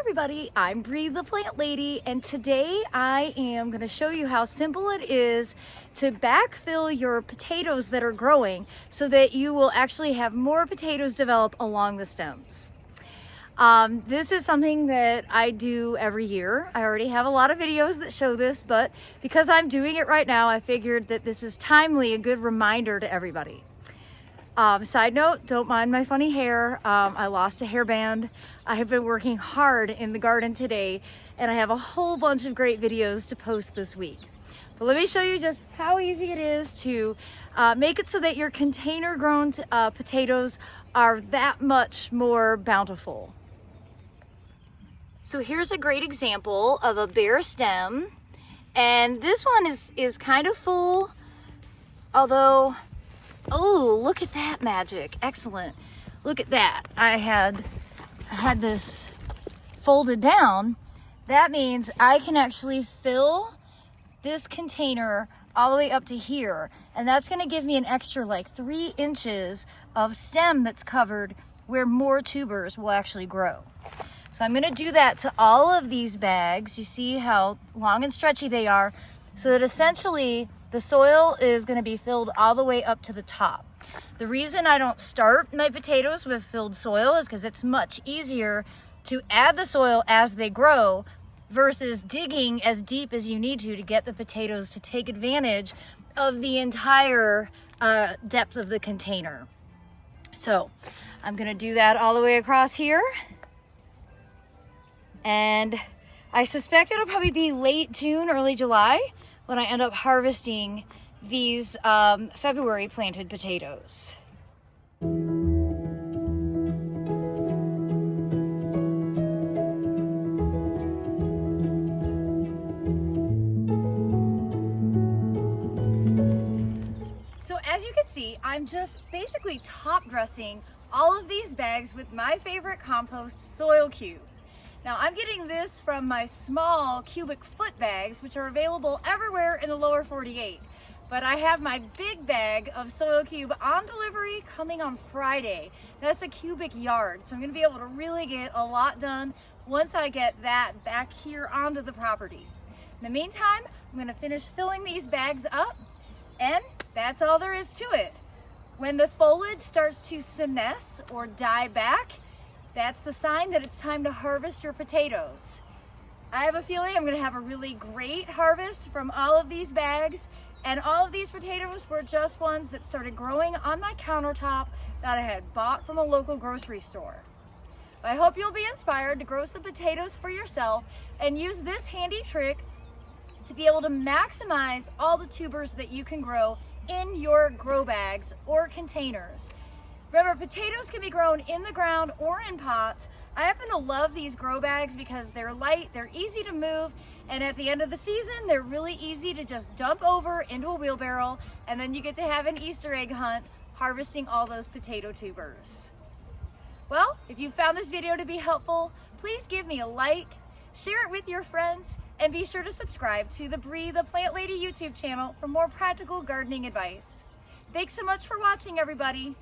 everybody, I'm Bree the Plant Lady, and today I am going to show you how simple it is to backfill your potatoes that are growing so that you will actually have more potatoes develop along the stems. This is something that I do every year. I already have a lot of videos that show this, but because I'm doing it right now, I figured that this is timely, a good reminder to everybody. Side note, don't mind my funny hair. I lost a hairband. I have been working hard in the garden today, and I have a whole bunch of great videos to post this week. But let me show you just how easy it is to make it so that your container grown potatoes are that much more bountiful. So here's a great example of a bare stem, and this one is kind of full, although oh, look at that magic. Excellent. Look at that. I had this folded down. That means I can actually fill this container all the way up to here. And that's going to give me an extra like 3 inches of stem that's covered where more tubers will actually grow. So I'm going to do that to all of these bags. You see how long and stretchy they are, so that essentially the soil is going to be filled all the way up to the top. The reason I don't start my potatoes with filled soil is because it's much easier to add the soil as they grow versus digging as deep as you need to get the potatoes to take advantage of the entire depth of the container. So I'm going to do that all the way across here. And I suspect it'll probably be late June, early July when I end up harvesting these February planted potatoes. So as you can see, I'm just basically top dressing all of these bags with my favorite compost, Soil Cube. Now I'm getting this from my small cubic foot bags, which are available everywhere in the lower 48. But I have my big bag of Soil Cube on delivery coming on Friday. That's a cubic yard, so I'm gonna be able to really get a lot done once I get that back here onto the property. In the meantime, I'm gonna finish filling these bags up, and that's all there is to it. When the foliage starts to senesce or die back, that's the sign that it's time to harvest your potatoes. I have a feeling I'm gonna have a really great harvest from all of these bags, and all of these potatoes were just ones that started growing on my countertop that I had bought from a local grocery store. I hope you'll be inspired to grow some potatoes for yourself and use this handy trick to be able to maximize all the tubers that you can grow in your grow bags or containers. Remember, potatoes can be grown in the ground or in pots. I happen to love these grow bags because they're light, they're easy to move, and at the end of the season, they're really easy to just dump over into a wheelbarrow, and then you get to have an Easter egg hunt harvesting all those potato tubers. Well, if you found this video to be helpful, please give me a like, share it with your friends, and be sure to subscribe to the Bree the Plant Lady YouTube channel for more practical gardening advice. Thanks so much for watching, everybody.